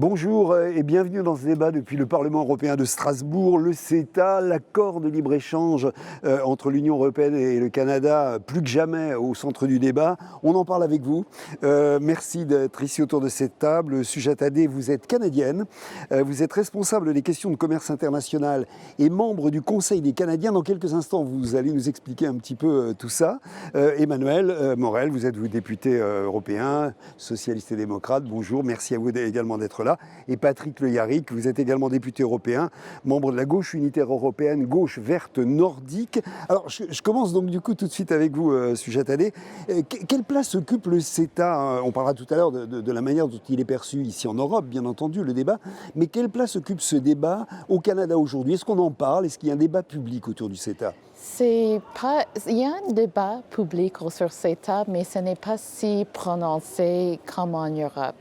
Bonjour et bienvenue dans ce débat depuis le Parlement européen de Strasbourg. Le CETA, l'accord de libre-échange entre l'Union européenne et le Canada, plus que jamais au centre du débat. On en parle avec vous. Merci d'être ici autour de cette table. Sujata Day, vous êtes canadienne. Vous êtes responsable des questions de commerce international et membre du Conseil des Canadiens. Dans quelques instants, vous allez nous expliquer un petit peu tout ça. Emmanuel Morel, vous êtes député européen, socialiste et démocrate. Bonjour, merci à vous également d'être là. Et Patrick Le Yarrick, vous êtes également député européen, membre de la gauche unitaire européenne, gauche verte nordique. Alors, je commence donc du coup tout de suite avec vous, Sujata Day. Quelle place occupe le CETA? On parlera tout à l'heure de la manière dont il est perçu ici en Europe, bien entendu, le débat. Mais quelle place occupe ce débat au Canada aujourd'hui? Est-ce qu'on en parle? Est-ce qu'il y a un débat public autour du CETA? Il y a un débat public sur CETA, mais ce n'est pas si prononcé comme en Europe.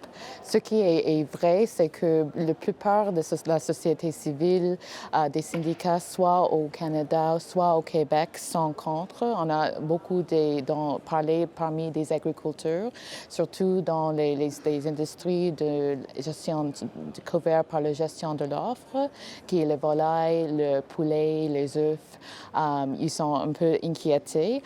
Ce qui est vrai, c'est que la plupart de la société civile, des syndicats, soit au Canada, soit au Québec, sont contre. On a beaucoup parlé parmi des agriculteurs, surtout dans les industries de gestion couvertes par la gestion de l'offre, qui est les volailles, le poulet, les œufs. Ils sont un peu inquiétés,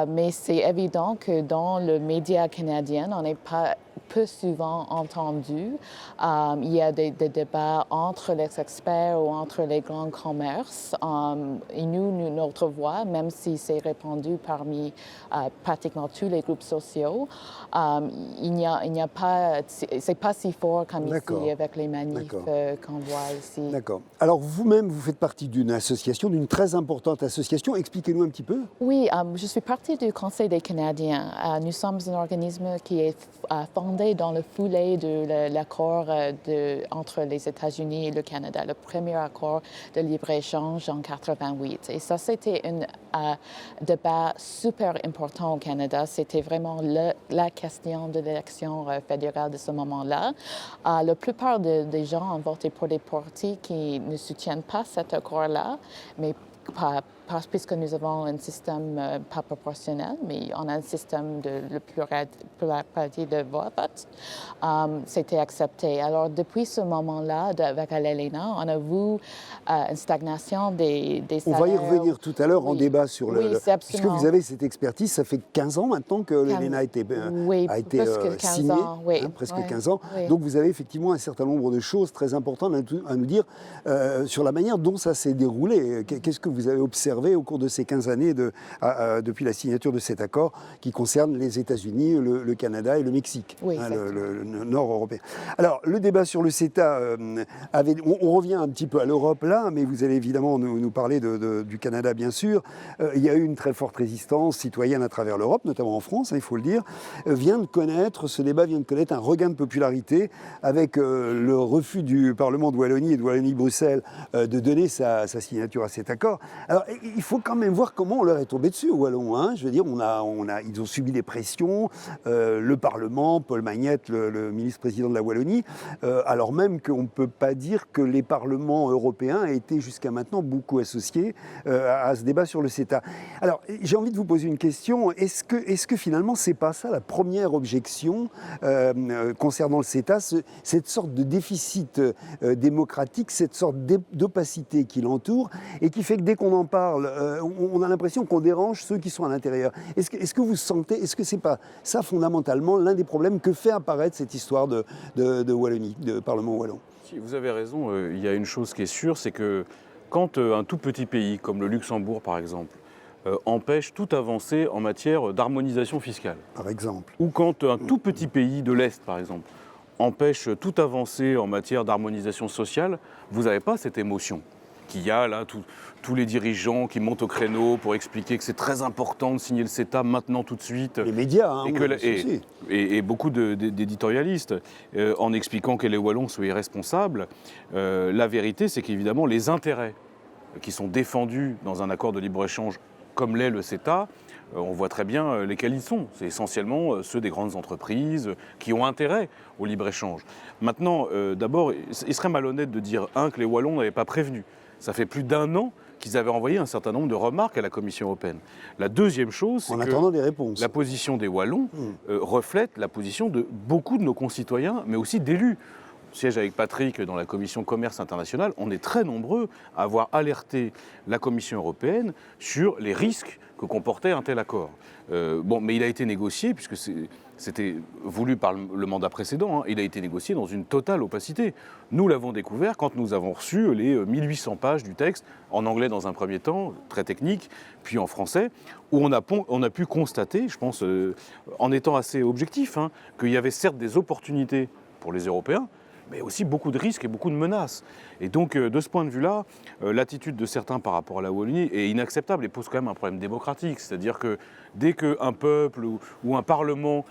mais c'est évident que dans le média canadien, on n'est pas peu souvent entendu. Il y a des débats entre les experts ou entre les grands commerces. Et notre voix, même si c'est répandu parmi pratiquement tous les groupes sociaux, il n'y a pas, c'est pas si fort comme ici avec les manifs qu'on voit ici. D'accord. Alors vous-même, vous faites partie d'une association, d'une très importante association. Expliquez-nous un petit peu. Oui, je suis partie du Conseil des Canadiens. Nous sommes un organisme qui est fondé dans le foulée de l'accord entre les États-Unis et le Canada, le premier accord de libre-échange en 1988. Et ça, c'était un débat super important au Canada. C'était vraiment la question de l'élection fédérale de ce moment-là. La plupart des gens ont voté pour des partis qui ne soutiennent pas cet accord-là, mais puisque nous avons un système pas proportionnel, mais on a un système de pluralité de vote, c'était accepté. Alors, depuis ce moment-là, avec l'ELENA, on a vu une stagnation des salaires. On va y revenir tout à l'heure en débat sur le... Oui, puisque vous avez cette expertise, ça fait 15 ans maintenant que l'ELENA a été signé, presque 15 ans. Oui. Donc, vous avez effectivement un certain nombre de choses très importantes à nous dire sur la manière dont ça s'est déroulé. Qu'est-ce que vous avez observé au cours de ces 15 années depuis la signature de cet accord qui concerne les États-Unis, le Canada et le Mexique, le nord européen. Alors, le débat sur le CETA, on revient un petit peu à l'Europe là, mais vous allez évidemment nous parler du Canada, bien sûr. Il y a eu une très forte résistance citoyenne à travers l'Europe, notamment en France, il faut le dire. Ce débat vient de connaître un regain de popularité avec le refus du Parlement de Wallonie et de Wallonie-Bruxelles de donner sa signature à cet accord. Alors, il faut quand même voir comment on leur est tombé dessus aux Wallons. Hein. Je veux dire, ils ont subi des pressions, le Parlement, Paul Magnette, le ministre-président de la Wallonie, alors même qu'on ne peut pas dire que les parlements européens aient été jusqu'à maintenant beaucoup associés à ce débat sur le CETA. Alors, j'ai envie de vous poser une question. Est-ce que finalement, c'est pas ça la première objection concernant le CETA, cette sorte de déficit démocratique, cette sorte d'opacité qui l'entoure et qui fait que dès qu'on en parle, on a l'impression qu'on dérange ceux qui sont à l'intérieur. Est-ce que vous sentez, est-ce que c'est pas ça fondamentalement l'un des problèmes que fait apparaître cette histoire de Wallonie, de Parlement wallon? Si, vous avez raison, il y a une chose qui est sûre, c'est que quand un tout petit pays, comme le Luxembourg par exemple, empêche toute avancée en matière d'harmonisation fiscale. Par exemple. Ou quand un tout petit pays de l'Est, par exemple, empêche toute avancée en matière d'harmonisation sociale, vous n'avez pas cette émotion qu'il y a là, tous les dirigeants qui montent au créneau pour expliquer que c'est très important de signer le CETA maintenant tout de suite. Les médias, hein, et beaucoup d'éditorialistes, en expliquant que les Wallons sont irresponsables. La vérité, c'est qu'évidemment, les intérêts qui sont défendus dans un accord de libre-échange comme l'est le CETA, on voit très bien lesquels ils sont. C'est essentiellement ceux des grandes entreprises qui ont intérêt au libre-échange. Maintenant, d'abord, il serait malhonnête de dire, que les Wallons n'avaient pas prévenu. Ça fait plus d'1 an qu'ils avaient envoyé un certain nombre de remarques à la Commission européenne. La deuxième chose, c'est que la position des Wallons reflète la position de beaucoup de nos concitoyens, mais aussi d'élus. siège avec Patrick dans la commission commerce international, on est très nombreux à avoir alerté la Commission européenne sur les risques que comportait un tel accord. Mais il a été négocié, puisque c'était voulu par le mandat précédent, il a été négocié dans une totale opacité. Nous l'avons découvert quand nous avons reçu les 1800 pages du texte, en anglais dans un premier temps, très technique, puis en français, où on a pu constater, je pense, en étant assez objectif, qu'il y avait certes des opportunités pour les Européens, mais aussi beaucoup de risques et beaucoup de menaces. Et donc, de ce point de vue-là, l'attitude de certains par rapport à la Wallonie est inacceptable et pose quand même un problème démocratique. C'est-à-dire que dès qu'un peuple ou un parlement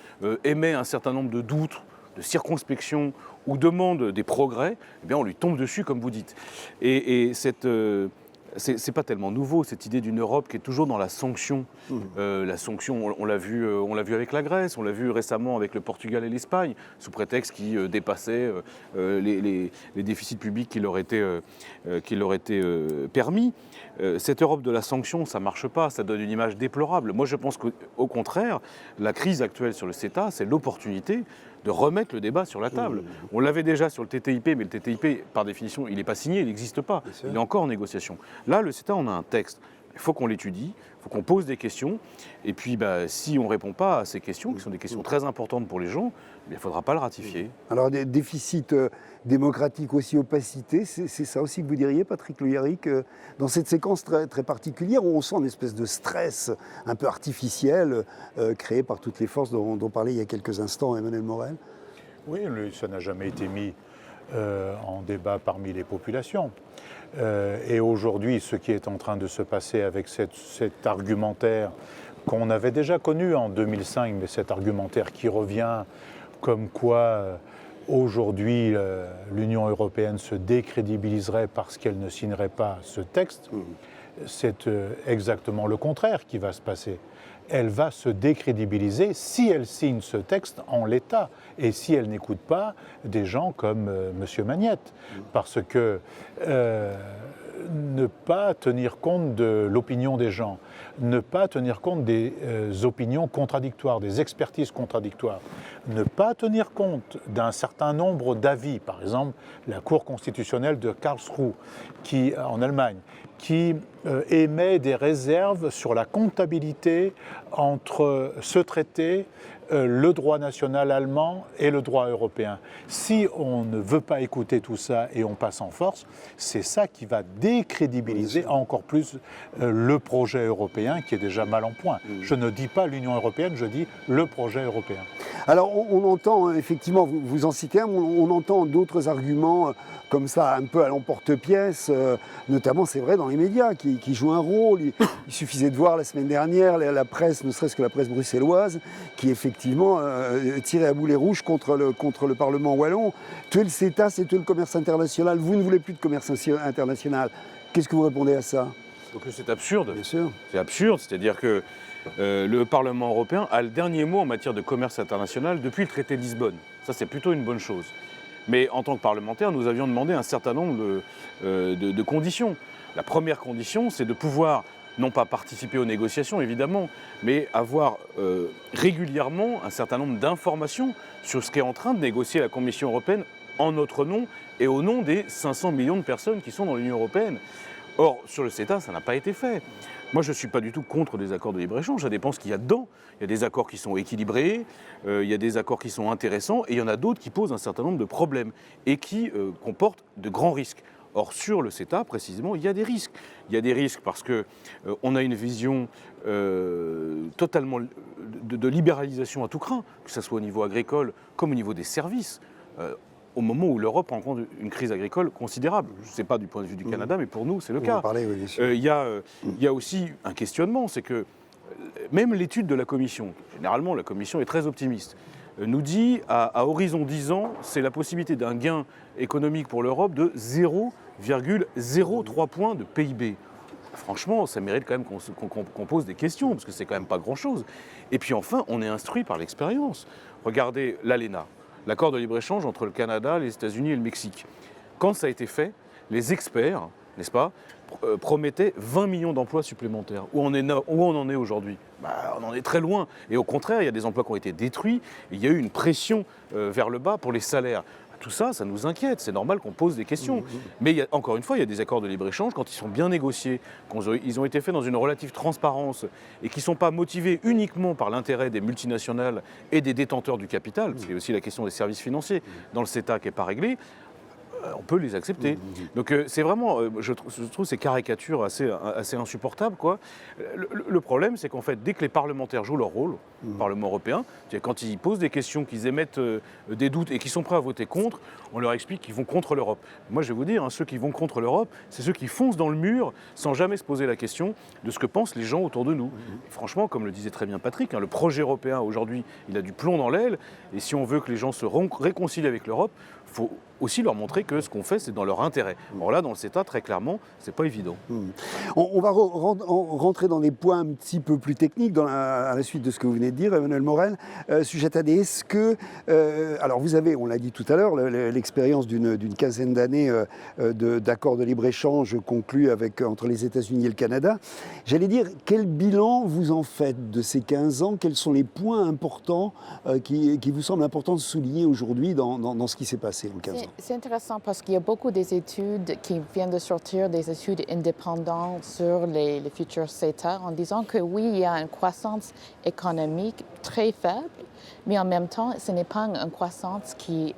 émet un certain nombre de doutes, de circonspection ou demande des progrès, eh bien on lui tombe dessus, comme vous dites. Et c'est pas tellement nouveau, cette idée d'une Europe qui est toujours dans la sanction. La sanction, on l'a vu avec la Grèce, on l'a vu récemment avec le Portugal et l'Espagne, sous prétexte qu'ils dépassaient les déficits publics qui leur étaient permis. Cette Europe de la sanction, ça ne marche pas, ça donne une image déplorable. Moi, je pense qu'au contraire, la crise actuelle sur le CETA, c'est l'opportunité de remettre le débat sur la table. On l'avait déjà sur le TTIP, mais le TTIP, par définition, il n'est pas signé, il n'existe pas. Il est encore en négociation. Là, le CETA, on a un texte. Il faut qu'on l'étudie, il faut qu'on pose des questions. Et puis, si on ne répond pas à ces questions, qui sont des questions très importantes pour les gens, il ne faudra pas le ratifier. Alors, des déficits démocratiques aussi, opacité, c'est ça aussi que vous diriez, Patrick Le Yarrick, dans cette séquence très, très particulière où on sent une espèce de stress un peu artificiel créé par toutes les forces dont parlait il y a quelques instants Emmanuel Morel? Oui, ça n'a jamais été mis en débat parmi les populations. Et aujourd'hui, ce qui est en train de se passer avec cet argumentaire qu'on avait déjà connu en 2005, mais cet argumentaire qui revient comme quoi aujourd'hui l'Union européenne se décrédibiliserait parce qu'elle ne signerait pas ce texte, c'est exactement le contraire qui va se passer. Elle va se décrédibiliser si elle signe ce texte en l'état et si elle n'écoute pas des gens comme M. Magnette. Parce que ne pas tenir compte de l'opinion des gens, ne pas tenir compte des opinions contradictoires, des expertises contradictoires, ne pas tenir compte d'un certain nombre d'avis, par exemple la Cour constitutionnelle de Karlsruhe en Allemagne, qui émet des réserves sur la comptabilité entre ce traité, le droit national allemand et le droit européen. Si on ne veut pas écouter tout ça et on passe en force, c'est ça qui va décrédibiliser encore plus le projet européen qui est déjà mal en point. Je ne dis pas l'Union européenne, je dis le projet européen. Alors on entend, effectivement, vous en citez un, on entend d'autres arguments comme ça, un peu à l'emporte-pièce, notamment, c'est vrai, dans les médias, qui jouent un rôle. Il suffisait de voir la semaine dernière la presse, ne serait-ce que la presse bruxelloise, qui effectivement tirait à boulet rouge contre le Parlement wallon. Tuer le CETA, c'est tuer le commerce international. Vous ne voulez plus de commerce international. Qu'est-ce que vous répondez à ça? Donc c'est absurde. Bien sûr. C'est absurde, c'est-à-dire que le Parlement européen a le dernier mot en matière de commerce international depuis le traité de Lisbonne. Ça, c'est plutôt une bonne chose. Mais en tant que parlementaire, nous avions demandé un certain nombre de conditions. La première condition, c'est de pouvoir, non pas participer aux négociations évidemment, mais avoir régulièrement un certain nombre d'informations sur ce qu'est en train de négocier la Commission européenne en notre nom et au nom des 500 millions de personnes qui sont dans l'Union européenne. Or, sur le CETA, ça n'a pas été fait. Moi, je ne suis pas du tout contre des accords de libre-échange, ça dépend ce qu'il y a dedans. Il y a des accords qui sont équilibrés, il y a des accords qui sont intéressants, et il y en a d'autres qui posent un certain nombre de problèmes et qui comportent de grands risques. Or, sur le CETA, précisément, il y a des risques. Il y a des risques parce qu'on a une vision totalement de libéralisation à tout crin, que ce soit au niveau agricole comme au niveau des services. Au moment où l'Europe rencontre une crise agricole considérable. Je ne sais pas du point de vue du Canada, mais pour nous, c'est le cas. Il y a aussi un questionnement, c'est que même l'étude de la Commission, généralement la Commission est très optimiste, nous dit à horizon 10 ans, c'est la possibilité d'un gain économique pour l'Europe de 0,03 points de PIB. Franchement, ça mérite quand même qu'on pose des questions, parce que c'est quand même pas grand-chose. Et puis enfin, on est instruit par l'expérience. Regardez l'ALENA, l'accord de libre-échange entre le Canada, les États-Unis et le Mexique. Quand ça a été fait, les experts, n'est-ce pas, promettaient 20 millions d'emplois supplémentaires. Où on en est aujourd'hui? On en est très loin. Et au contraire, il y a des emplois qui ont été détruits. Il y a eu une pression vers le bas pour les salaires. tout ça, ça nous inquiète. C'est normal qu'on pose des questions. Mais encore une fois, il y a des accords de libre-échange, quand ils sont bien négociés, ils ont été faits dans une relative transparence et qui ne sont pas motivés uniquement par l'intérêt des multinationales et des détenteurs du capital, parce qu'il y a aussi la question des services financiers dans le CETA qui n'est pas réglée, on peut les accepter. Donc c'est vraiment, je trouve ces caricatures assez insupportables, quoi. Le problème, c'est qu'en fait, dès que les parlementaires jouent leur rôle, le Parlement européen, quand ils posent des questions, qu'ils émettent des doutes et qu'ils sont prêts à voter contre, on leur explique qu'ils vont contre l'Europe. Moi, je vais vous dire, ceux qui vont contre l'Europe, c'est ceux qui foncent dans le mur sans jamais se poser la question de ce que pensent les gens autour de nous. Et franchement, comme le disait très bien Patrick, le projet européen aujourd'hui, il a du plomb dans l'aile. Et si on veut que les gens se réconcilient avec l'Europe, il faut aussi leur montrer que ce qu'on fait, c'est dans leur intérêt. Alors là, dans le CETA, très clairement, c'est pas évident. On va rentrer dans des points un petit peu plus techniques à la suite de ce que vous venez de dire, Emmanuel Morel. Sujatadé, est-ce que... alors vous avez, on l'a dit tout à l'heure, l'expérience d'une quinzaine d'années d'accords de libre-échange conclus entre les États-Unis et le Canada. J'allais dire, quel bilan vous en faites de ces 15 ans? Quels sont les points importants qui vous semblent importants de souligner aujourd'hui dans ce qui s'est passé en 15 ans? C'est intéressant parce qu'il y a beaucoup des études qui viennent de sortir, des études indépendantes sur les futurs CETA, en disant que oui, il y a une croissance économique très faible, mais en même temps, ce n'est pas une croissance qui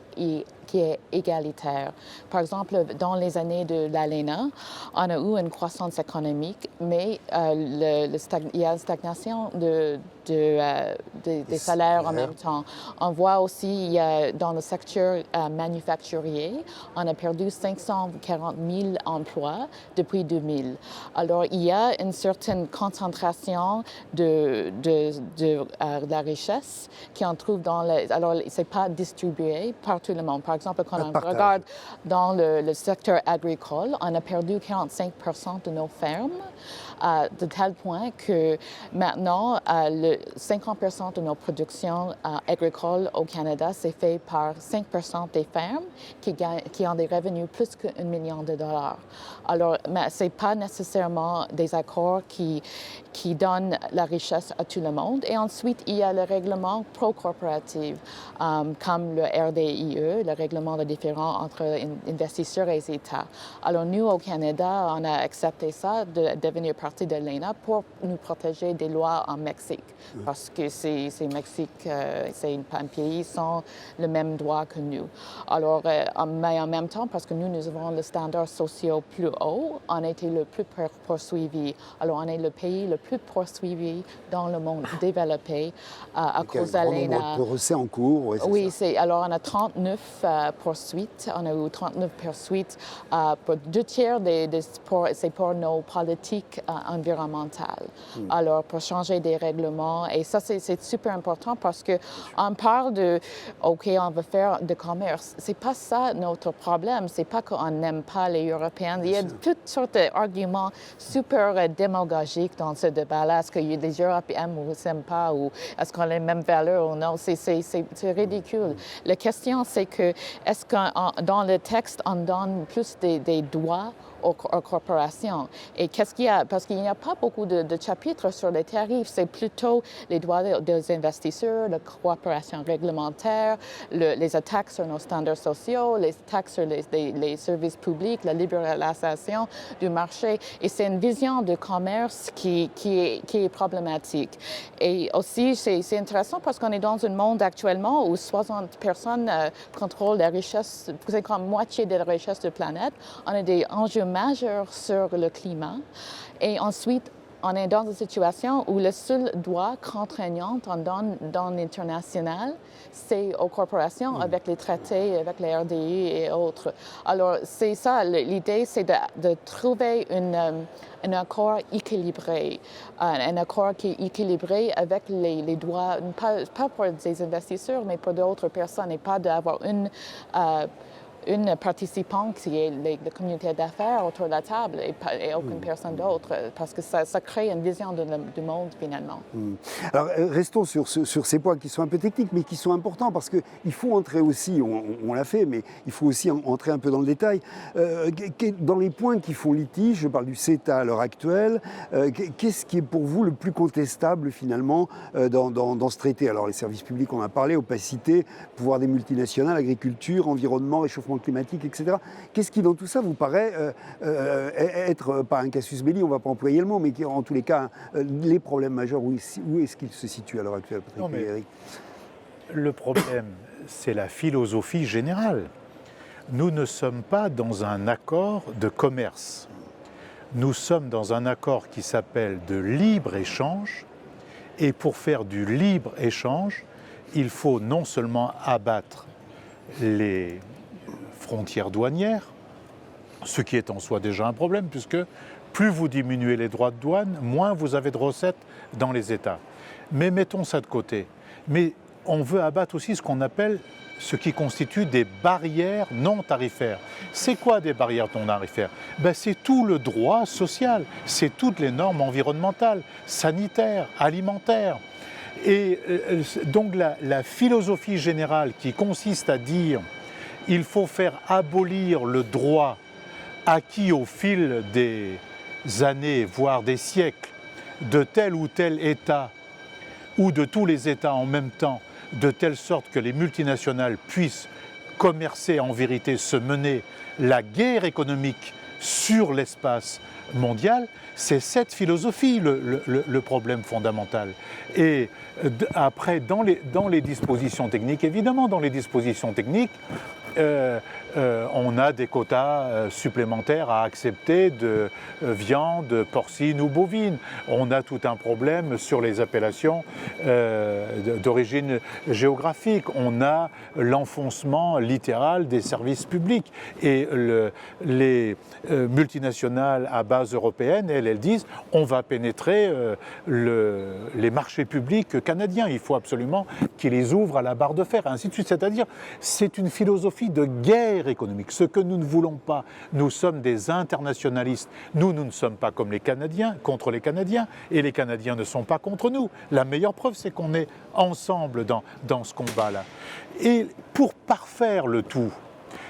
est égalitaire. Par exemple, dans les années de l'ALENA, on a eu une croissance économique, mais il y a une stagnation des salaires en même temps. On voit aussi, dans le secteur manufacturier, on a perdu 540 000 emplois depuis 2000. Alors, il y a une certaine concentration de la richesse qu'on trouve dans alors, ce n'est pas distribué par tout le monde. Par exemple, quand on regarde dans le secteur agricole, on a perdu 45% de nos fermes, de tel point que maintenant, 50% de nos productions agricoles au Canada, c'est fait par 5% des fermes qui ont des revenus plus qu'1 million de dollars. Alors, ce n'est pas nécessairement des accords qui donnent la richesse à tout le monde. Et ensuite, il y a le règlement pro-corporatif, comme le RDIE, le règlement de différend entre investisseurs et États. Alors, nous, au Canada, on a accepté ça, de devenir partie de l'ENA pour nous protéger des lois en Mexique. Parce que c'est Mexique, c'est un pays sans le même droit que nous. Alors, mais en même temps, parce que nous avons le standard social plus haut, on a été le plus poursuivi. Alors, on est le pays le plus poursuivi dans le monde développé à cause de l'ENA. Il y a de procès en cours. Oui, alors on a 39 poursuites. On a eu 39 poursuites. Pour 2/3, c'est pour nos politiques environnementales. Alors, pour changer des règlements. Et ça, c'est super important parce qu'on parle de, OK, on va faire du commerce. C'est pas ça notre problème. C'est pas qu'on n'aime pas les Européens. Il y a toutes sortes d'arguments super démagogiques dans ce débat-là. Est-ce que les Européens ne nous aiment pas ou est-ce qu'on a les mêmes valeurs ou non? C'est ridicule. La question, c'est que est-ce que dans le texte, on donne plus des droits aux corporations? Et qu'est-ce qu'il y a? Parce qu'il n'y a pas beaucoup de chapitres sur les tarifs. C'est plutôt les droits des investisseurs, la coopération réglementaire, les attaques sur nos standards sociaux, les attaques sur les services publics, la libéralisation du marché. Et c'est une vision de commerce qui est problématique. Et aussi, c'est intéressant parce qu'on est dans un monde actuellement où 60 personnes contrôlent la richesse, c'est comme moitié de la richesse de la planète. On a des enjeux majeurs sur le climat. Et ensuite, on est dans une situation où le seul droit contraignant qu'on donne dans l'international, c'est aux corporations avec les traités, avec les RDI et autres. Alors, c'est ça, l'idée, c'est de trouver un accord équilibré, un accord qui est équilibré avec les droits, pas pour des investisseurs, mais pour d'autres personnes, et pas d'avoir une participante qui est la communauté d'affaires autour de la table et aucune personne d'autre, parce que ça crée une vision du monde finalement. Alors restons sur ces points qui sont un peu techniques, mais qui sont importants, parce qu'il faut entrer aussi, on l'a fait, mais il faut aussi entrer un peu dans le détail. Dans les points qui font litige, je parle du CETA à l'heure actuelle, qu'est-ce qui est pour vous le plus contestable finalement dans ce traité? Alors les services publics, on en a parlé, opacité, pouvoir des multinationales, agriculture, environnement, réchauffement climatique, etc. Qu'est-ce qui dans tout ça vous paraît être, pas un casus belli, on ne va pas employer le mot, mais qui en tous les cas, les problèmes majeurs, où est-ce qu'ils se situent à l'heure actuelle, Patrick et Eric? Le problème, c'est la philosophie générale. Nous ne sommes pas dans un accord de commerce. Nous sommes dans un accord qui s'appelle de libre-échange. Et pour faire du libre-échange, il faut non seulement abattre les frontières douanières, ce qui est en soi déjà un problème, puisque plus vous diminuez les droits de douane, moins vous avez de recettes dans les États. Mais mettons ça de côté. Mais on veut abattre aussi ce qui constitue des barrières non tarifaires. C'est quoi des barrières non tarifaires? C'est tout le droit social, c'est toutes les normes environnementales, sanitaires, alimentaires. Et donc la philosophie générale qui consiste à dire il faut faire abolir le droit acquis au fil des années, voire des siècles, de tel ou tel État, ou de tous les États en même temps, de telle sorte que les multinationales puissent commercer, en vérité se mener la guerre économique sur l'espace mondial, c'est cette philosophie le problème fondamental. Et après, dans les dispositions techniques, évidemment, dans les dispositions techniques, on a des quotas supplémentaires à accepter de viande porcine ou bovine. On a tout un problème sur les appellations d'origine géographique. On a l'enfoncement littéral des services publics. Et les multinationales à base européenne, elles disent on va pénétrer les marchés publics canadiens. Il faut absolument qu'ils les ouvrent à la barre de fer, et ainsi de suite. C'est-à-dire, c'est une philosophie de guerre économique, ce que nous ne voulons pas. Nous sommes des internationalistes. Nous ne sommes pas comme les Canadiens, contre les Canadiens, et les Canadiens ne sont pas contre nous. La meilleure preuve, c'est qu'on est ensemble dans ce combat-là. Et pour parfaire le tout,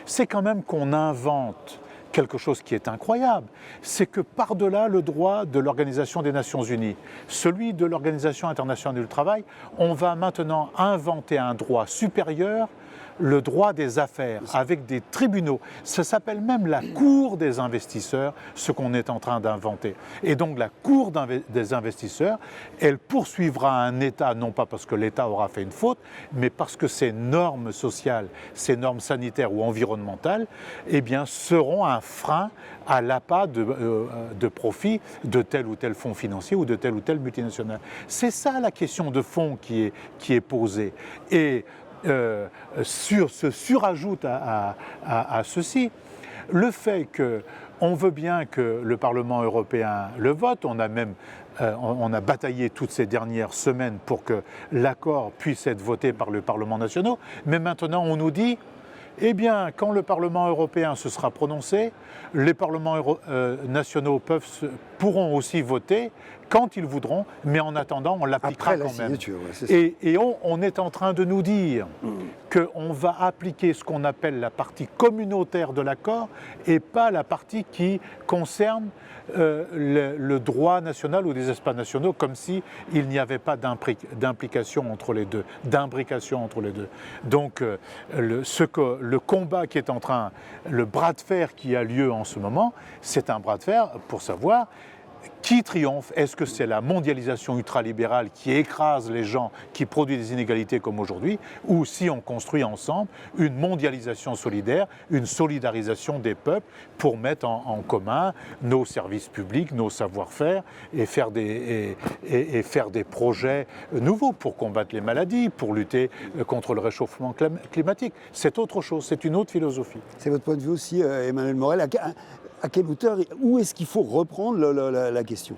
c'est quand même qu'on invente quelque chose qui est incroyable, c'est que par-delà le droit de l'Organisation des Nations Unies, celui de l'Organisation internationale du travail, on va maintenant inventer un droit supérieur, le droit des affaires, avec des tribunaux. Ça s'appelle même la Cour des investisseurs, ce qu'on est en train d'inventer. Et donc la Cour des investisseurs, elle poursuivra un État, non pas parce que l'État aura fait une faute, mais parce que ces normes sociales, ces normes sanitaires ou environnementales, eh bien, seront un frein à l'appât de profit de tel ou tel fonds financier ou de telle ou telle multinationale. C'est ça la question de fond qui est posée. Et se surajoute à ceci le fait qu'on veut bien que le Parlement européen le vote. On a bataillé toutes ces dernières semaines pour que l'accord puisse être voté par le Parlement national, mais maintenant on nous dit eh bien, quand le Parlement européen se sera prononcé, les parlements nationaux pourront aussi voter quand ils voudront, mais en attendant, on l'appliquera quand même. Ouais, et on est en train de nous dire qu'on va appliquer ce qu'on appelle la partie communautaire de l'accord et pas la partie qui concerne le droit national ou des espaces nationaux, comme s'il n'y avait pas d'implication entre les deux, d'imbrication entre les deux. Donc le combat qui est en train, le bras de fer qui a lieu en ce moment, c'est un bras de fer pour savoir qui triomphe. Est-ce que c'est la mondialisation ultralibérale qui écrase les gens, qui produit des inégalités comme aujourd'hui, ou si on construit ensemble une mondialisation solidaire, une solidarisation des peuples pour mettre en commun nos services publics, nos savoir-faire et faire des projets nouveaux pour combattre les maladies, pour lutter contre le réchauffement climatique. C'est autre chose, c'est une autre philosophie. C'est votre point de vue aussi, Emmanuel Morel. À quelle hauteur, où est-ce qu'il faut reprendre la question?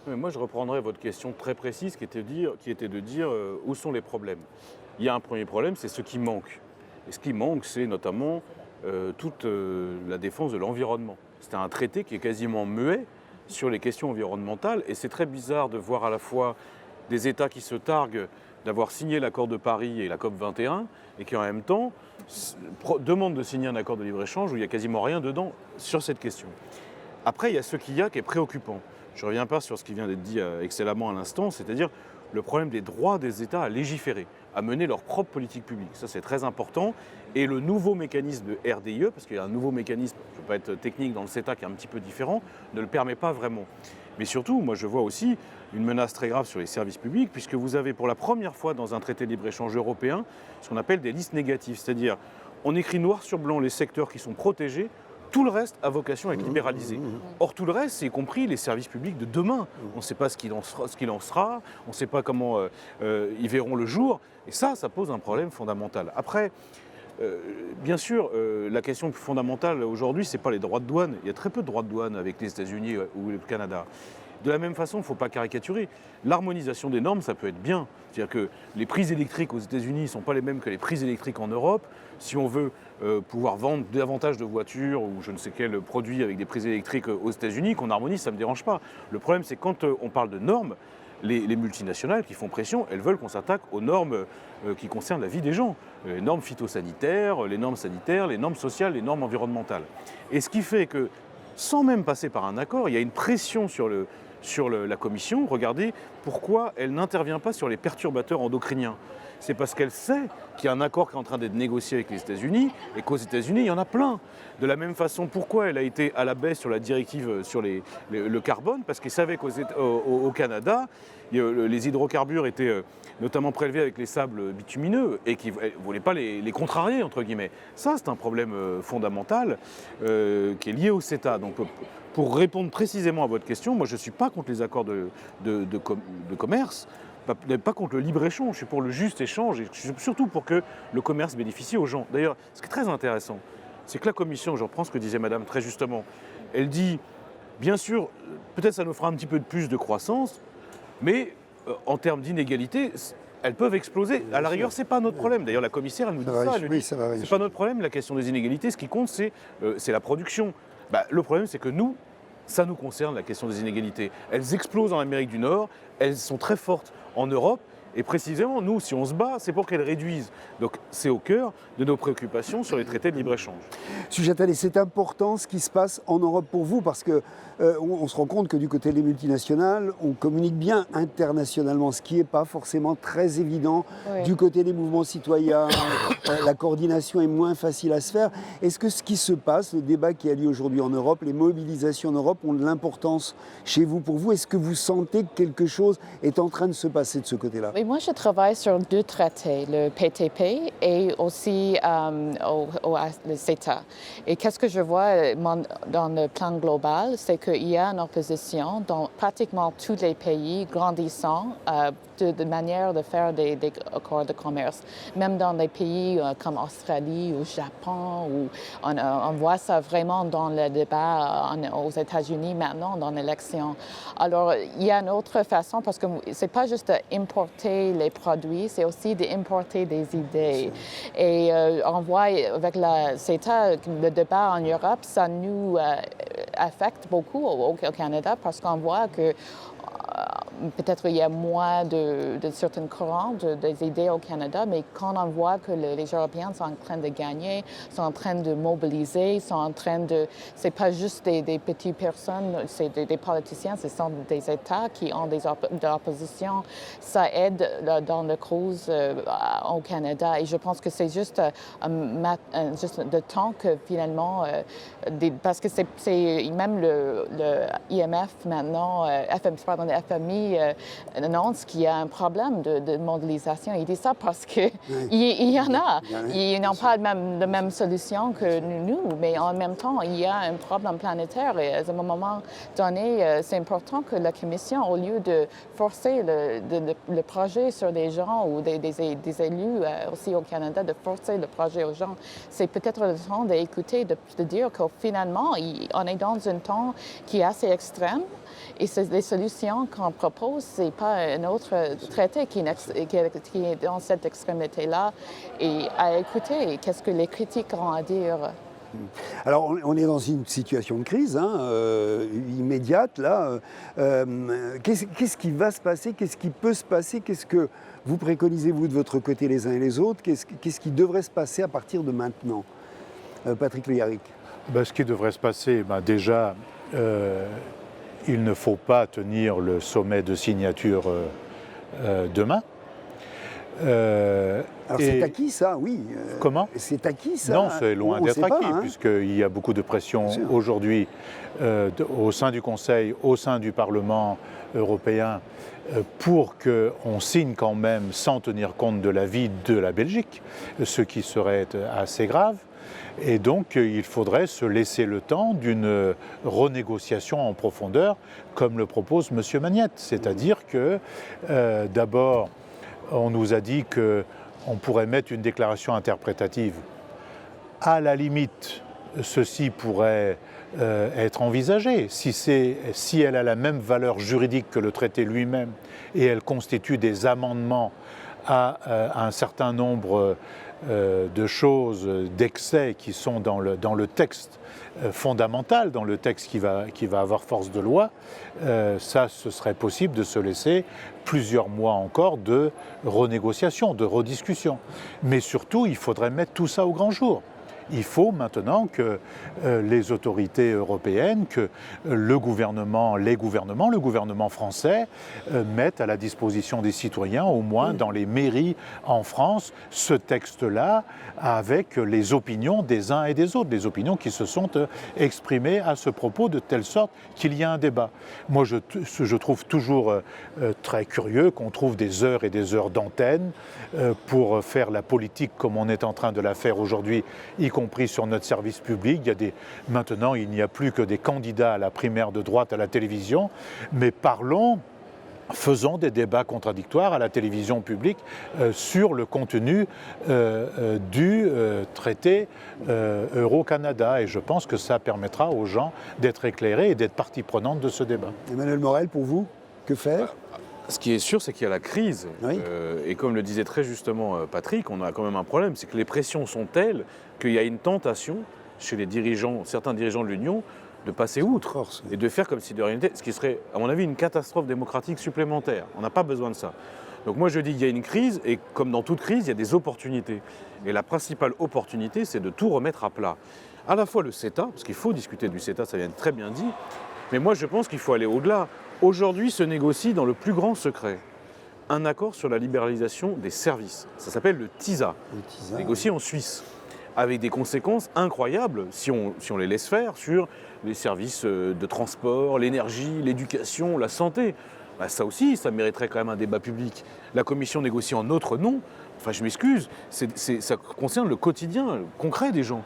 Moi, je reprendrai votre question très précise qui était de dire où sont les problèmes. Il y a un premier problème, c'est ce qui manque. Et ce qui manque, c'est notamment toute la défense de l'environnement. C'était un traité qui est quasiment muet sur les questions environnementales, et c'est très bizarre de voir à la fois des États qui se targuent d'avoir signé l'accord de Paris et la COP 21, et qui en même temps demandent de signer un accord de libre-échange où il n'y a quasiment rien dedans sur cette question. Après, il y a ce qu'il y a qui est préoccupant. Je ne reviens pas sur ce qui vient d'être dit excellemment à l'instant, c'est-à-dire le problème des droits des États à légiférer, à mener leur propre politique publique. Ça, c'est très important. Et le nouveau mécanisme de RDIE, parce qu'il y a un nouveau mécanisme, je ne veux pas être technique dans le CETA qui est un petit peu différent, ne le permet pas vraiment. Mais surtout, moi je vois aussi une menace très grave sur les services publics, puisque vous avez pour la première fois dans un traité de libre-échange européen ce qu'on appelle des listes négatives. C'est-à-dire, on écrit noir sur blanc les secteurs qui sont protégés, tout le reste a vocation à être libéralisé. Or, tout le reste, c'est y compris les services publics de demain. On ne sait pas ce qu'il en sera, on ne sait pas comment ils verront le jour. Et ça pose un problème fondamental. Après, bien sûr, la question plus fondamentale aujourd'hui, ce n'est pas les droits de douane. Il y a très peu de droits de douane avec les États-Unis ou le Canada. De la même façon, il ne faut pas caricaturer. L'harmonisation des normes, ça peut être bien. C'est-à-dire que les prises électriques aux États-Unis ne sont pas les mêmes que les prises électriques en Europe. Si on veut pouvoir vendre davantage de voitures ou je ne sais quel produit avec des prises électriques aux États-Unis, qu'on harmonise, ça ne me dérange pas. Le problème, c'est quand on parle de normes, les multinationales qui font pression, elles veulent qu'on s'attaque aux normes qui concernent la vie des gens. Les normes phytosanitaires, les normes sanitaires, les normes sociales, les normes environnementales. Et ce qui fait que, sans même passer par un accord, il y a une pression sur la Commission. Regardez pourquoi elle n'intervient pas sur les perturbateurs endocriniens. C'est parce qu'elle sait qu'il y a un accord qui est en train d'être négocié avec les États-Unis et qu'aux États-Unis, il y en a plein. De la même façon, pourquoi elle a été à la baisse sur la directive sur le carbone? Parce qu'elle savait qu'au Canada, les hydrocarbures étaient notamment prélevés avec les sables bitumineux et qu'elle ne voulait pas les contrarier, entre guillemets. Ça, c'est un problème fondamental qui est lié au CETA. Donc, pour répondre précisément à votre question, moi, je ne suis pas contre les accords de commerce. Pas contre le libre-échange, je suis pour le juste échange et surtout pour que le commerce bénéficie aux gens. D'ailleurs, ce qui est très intéressant, c'est que la Commission, je reprends ce que disait Madame très justement, elle dit, bien sûr, peut-être ça nous fera un petit peu de plus de croissance, mais en termes d'inégalité, elles peuvent exploser. À la rigueur, ce n'est pas notre problème. D'ailleurs, la commissaire, elle nous dit ça. Elle dit, c'est pas notre problème, la question des inégalités. Ce qui compte, c'est la production. Le problème, c'est que nous, ça nous concerne, la question des inégalités. Elles explosent en Amérique du Nord, elles sont très fortes en Europe, et précisément, nous, si on se bat, c'est pour qu'elles réduisent. Donc c'est au cœur de nos préoccupations sur les traités de libre-échange. Sujata, c'est important ce qui se passe en Europe pour vous, parce qu'on se rend compte que du côté des multinationales, on communique bien internationalement, ce qui n'est pas forcément très évident. Oui. Du côté des mouvements citoyens, la coordination est moins facile à se faire. Est-ce que ce qui se passe, le débat qui a lieu aujourd'hui en Europe, les mobilisations en Europe ont de l'importance chez vous, pour vous? Est-ce que vous sentez que quelque chose est en train de se passer de ce côté-là? Oui, moi, je travaille sur 2 traités, le PTP et aussi le CETA. Et qu'est-ce que je vois dans le plan global, c'est qu'il y a une opposition dans pratiquement tous les pays grandissants de manière de faire des accords de commerce. Même dans des pays comme Australie ou Japon, où on voit ça vraiment dans le débat aux États-Unis maintenant, dans l'élection. Alors, il y a une autre façon, parce que c'est pas juste d'importer les produits, c'est aussi d'importer des idées. Et on voit avec la CETA, le débat en Europe, ça nous affecte beaucoup au Canada, parce qu'on voit que peut-être il y a moins de certains courants, des idées au Canada, mais quand on voit que les Européens sont en train de gagner, sont en train de mobiliser, sont en train de... C'est pas juste des petites personnes, c'est des politiciens, ce sont des États qui ont des oppositions. Ça aide dans la cause au Canada. Et je pense que c'est juste de temps que finalement... parce que c'est même le IMF maintenant, le FMI annonce qu'il y a un problème de mondialisation. Il dit ça parce qu'il y en a. Ils n'ont pas la même solution que nous, mais en même temps, il y a un problème planétaire. Et à un moment donné, c'est important que la Commission, au lieu de forcer le projet sur des gens ou des élus aussi au Canada, de forcer le projet aux gens, c'est peut-être le temps d'écouter, de dire que finalement, on est dans un temps qui est assez extrême. Et les solutions qu'on propose, ce n'est pas un autre traité qui est dans cette extrémité-là. Et à écouter, qu'est-ce que les critiques ont à dire. Alors, on est dans une situation de crise immédiate, là. Qu'est-ce qui va se passer? Qu'est-ce qui peut se passer? Qu'est-ce que vous préconisez, vous, de votre côté, les uns et les autres? Qu'est-ce qui devrait se passer à partir de maintenant? Patrick Le Yarrick. Ce qui devrait se passer, déjà, il ne faut pas tenir le sommet de signature demain. Alors c'est acquis ça, oui. Comment? C'est acquis ça? Non, c'est loin d'être acquis, puisqu'il y a beaucoup de pression aujourd'hui au sein du Conseil, au sein du Parlement européen, pour qu'on signe quand même sans tenir compte de l'avis de la Belgique, ce qui serait assez grave. Et donc, il faudrait se laisser le temps d'une renégociation en profondeur, comme le propose M. Magnette. C'est-à-dire que, d'abord, on nous a dit qu'on pourrait mettre une déclaration interprétative. À la limite, ceci pourrait être envisagé si elle a la même valeur juridique que le traité lui-même et elle constitue des amendements à un certain nombre de choses, d'excès qui sont dans le texte fondamental, dans le texte qui va avoir force de loi, ce serait possible de se laisser plusieurs mois encore de renégociation, de rediscussion. Mais surtout, il faudrait mettre tout ça au grand jour. Il faut maintenant que les autorités européennes, que le gouvernement français mettent à la disposition des citoyens, au moins dans les mairies en France, ce texte-là avec les opinions des uns et des autres, des opinions qui se sont exprimées à ce propos de telle sorte qu'il y a un débat. Moi, je trouve toujours très curieux qu'on trouve des heures et des heures d'antenne pour faire la politique comme on est en train de la faire aujourd'hui, y compris sur notre service public. Maintenant, il n'y a plus que des candidats à la primaire de droite à la télévision, mais faisons des débats contradictoires à la télévision publique sur le contenu du traité Euro-Canada. Et je pense que ça permettra aux gens d'être éclairés et d'être partie prenante de ce débat. Emmanuel Morel, pour vous, que faire? Ce qui est sûr, c'est qu'il y a la crise. Oui. Et comme le disait très justement Patrick, on a quand même un problème, c'est que les pressions sont telles qu'il y a une tentation chez certains dirigeants de l'Union, de passer outre et de faire comme si de rien n'était, ce qui serait, à mon avis, une catastrophe démocratique supplémentaire. On n'a pas besoin de ça. Donc moi, je dis qu'il y a une crise, et comme dans toute crise, il y a des opportunités. Et la principale opportunité, c'est de tout remettre à plat. À la fois le CETA, parce qu'il faut discuter du CETA, ça vient de très bien dit, mais moi, je pense qu'il faut aller au-delà. Aujourd'hui se négocie dans le plus grand secret un accord sur la libéralisation des services. Ça s'appelle le TISA, négocié en Suisse, avec des conséquences incroyables, si on les laisse faire, sur les services de transport, l'énergie, l'éducation, la santé. Ça aussi, ça mériterait quand même un débat public. La Commission négocie en notre nom. Enfin, je m'excuse, ça concerne le quotidien, le concret des gens.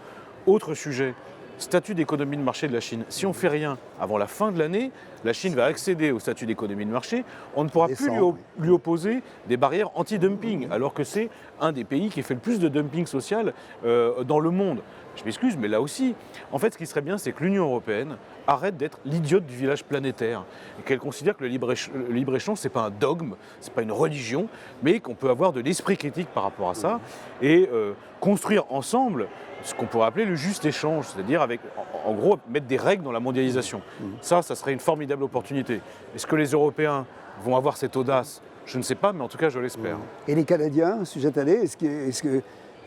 Autre sujet, statut d'économie de marché de la Chine. Si on ne fait rien avant la fin de l'année, la Chine va accéder au statut d'économie de marché. On ne pourra plus lui opposer des barrières anti-dumping, alors que c'est un des pays qui fait le plus de dumping social dans le monde. Je m'excuse, mais là aussi, en fait, ce qui serait bien, c'est que l'Union européenne arrête d'être l'idiote du village planétaire et qu'elle considère que le libre-échange, ce n'est pas un dogme, ce n'est pas une religion, mais qu'on peut avoir de l'esprit critique par rapport à ça et construire ensemble ce qu'on pourrait appeler le juste échange, c'est-à-dire avec, en gros, mettre des règles dans la mondialisation. Ça serait une formidable opportunité. Est-ce que les Européens vont avoir cette audace? Je ne sais pas, mais en tout cas, je l'espère. Et les Canadiens, sujet année,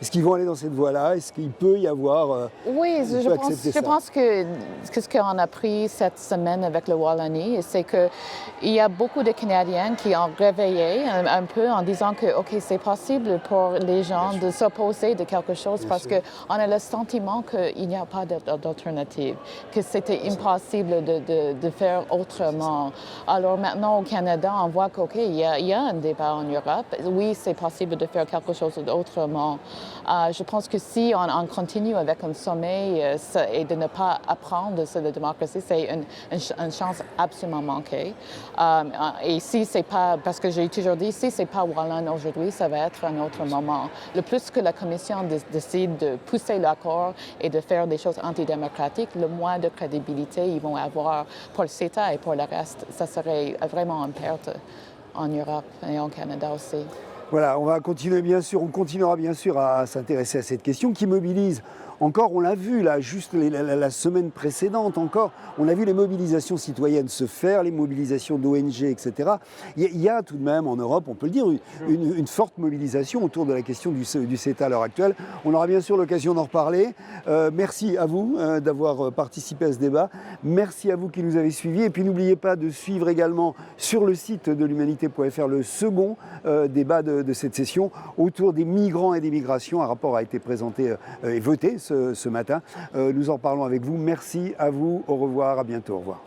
est-ce qu'ils vont aller dans cette voie-là? Est-ce qu'il peut y avoir... Oui, je pense que ce qu'on a appris cette semaine avec le Wallonie, c'est qu'il y a beaucoup de Canadiens qui ont réveillé un peu en disant que, OK, c'est possible pour les gens de s'opposer de quelque chose parce qu'on a le sentiment qu'il n'y a pas d'alternative, que c'était impossible de faire autrement. Alors maintenant, au Canada, on voit qu'OK, il y a un débat en Europe. Oui, c'est possible de faire quelque chose d'autrement. Je pense que si on continue avec un sommet et de ne pas apprendre sur la démocratie, c'est une chance absolument manquée. Et si c'est pas, parce que j'ai toujours dit, si c'est pas Wallon aujourd'hui, ça va être un autre moment. Le plus que la Commission décide de pousser l'accord et de faire des choses antidémocratiques, le moins de crédibilité ils vont avoir pour le CETA et pour le reste. Ça serait vraiment une perte en Europe et au Canada aussi. Voilà, on continuera bien sûr à s'intéresser à cette question qui mobilise. Encore, on l'a vu là, juste la semaine précédente encore, on a vu les mobilisations citoyennes se faire, les mobilisations d'ONG, etc. Il y a tout de même en Europe, on peut le dire, une forte mobilisation autour de la question du CETA à l'heure actuelle. On aura bien sûr l'occasion d'en reparler. Merci à vous d'avoir participé à ce débat. Merci à vous qui nous avez suivis. Et puis n'oubliez pas de suivre également sur le site de l'humanité.fr le second débat de cette session autour des migrants et des migrations. Un rapport a été présenté et voté ce matin. Nous en parlons avec vous. Merci à vous. Au revoir. À bientôt. Au revoir.